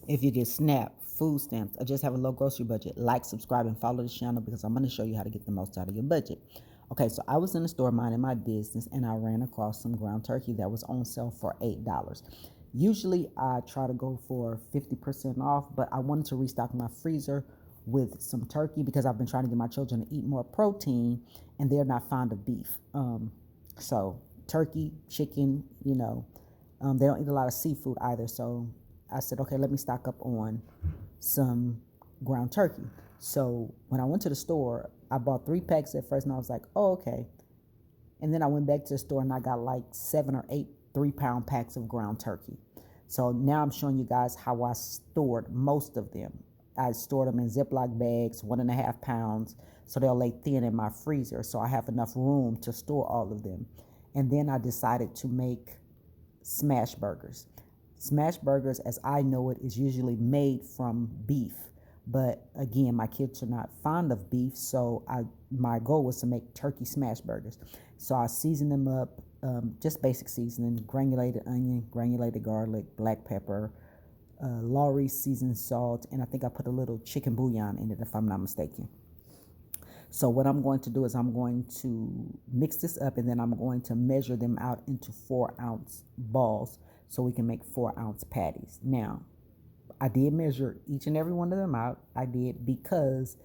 If you get SNAP, food stamps, or just have a low grocery budget, like, subscribe, and follow the channel because I'm going to show you how to get the most out of your budget. Okay, so I was in the store minding my business and I ran across some ground turkey that was on sale for $8. Usually I try to go for 50% off, but I wanted to restock my freezer with some turkey because I've been trying to get my children to eat more protein and they're not fond of beef. So turkey, chicken, they don't eat a lot of seafood either. So I said, okay, let me stock up on some ground turkey. So when I went to the store, I bought 3 packs at first and I was like, oh, okay. And then I went back to the store and I got like 7 or 8 3-pound packs of ground turkey. So now I'm showing you guys how I stored most of them. I stored them in Ziploc bags, 1.5 pounds, so they'll lay thin in my freezer. So I have enough room to store all of them. And then I decided to make smash burgers. Smash burgers, as I know it, is usually made from beef. But again, my kids are not fond of beef, so my goal was to make turkey smash burgers. So I seasoned them up, just basic seasoning, granulated onion, granulated garlic, black pepper, Lawry's seasoned salt, and I think I put a little chicken bouillon in it if I'm not mistaken. So what I'm going to do is I'm going to mix this up and then I'm going to measure them out into 4-ounce balls so we can make 4-ounce patties. Now, I did measure each and every one of them out. I did because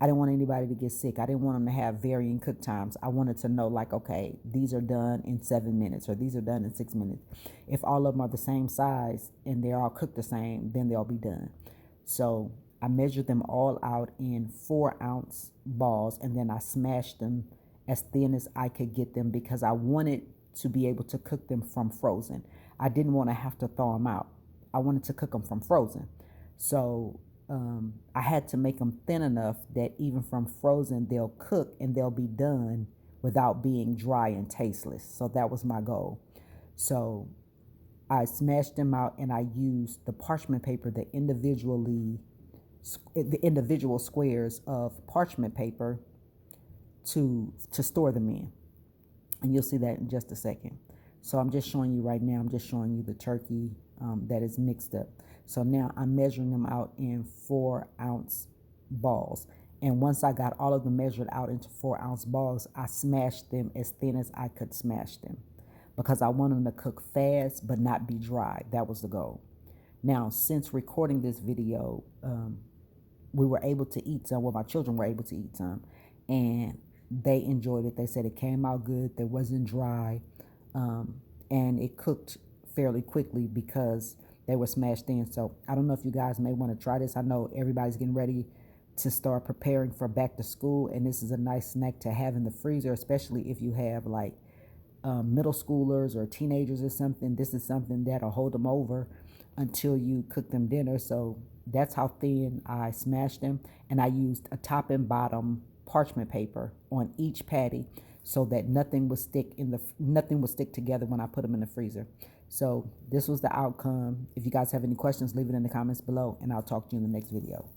I didn't want anybody to get sick. I didn't want them to have varying cook times. I wanted to know, like, okay, these are done in 7 minutes or these are done in 6 minutes. If all of them are the same size and they're all cooked the same, then they'll be done. So I measured them all out in 4-ounce balls and then I smashed them as thin as I could get them because I wanted to be able to cook them from frozen. I didn't want to have to thaw them out. I wanted to cook them from frozen. So I had to make them thin enough that even from frozen, they'll cook and they'll be done without being dry and tasteless. So that was my goal. So I smashed them out and I used the parchment paper, the individual squares of parchment paper to store them in. And you'll see that in just a second. So I'm just showing you right now, I'm just showing you the turkey that is mixed up. So now I'm measuring them out in 4-ounce balls. And once I got all of them measured out into 4-ounce balls, I smashed them as thin as I could smash them because I want them to cook fast but not be dry. That was the goal. Now, since recording this video, we were able to eat some. Well, my children were able to eat some, and they enjoyed it. They said it came out good. It wasn't dry, and it cooked fairly quickly because they were smashed in. So I don't know if you guys may want to try this. I know everybody's getting ready to start preparing for back to school, and this is a nice snack to have in the freezer, especially if you have like middle schoolers or teenagers or something. This is something that'll hold them over until you cook them dinner. So that's how thin I smashed them, and I used a top and bottom parchment paper on each patty so that nothing would stick together when I put them in the freezer. So this was the outcome. If you guys have any questions, leave it in the comments below, and I'll talk to you in the next video.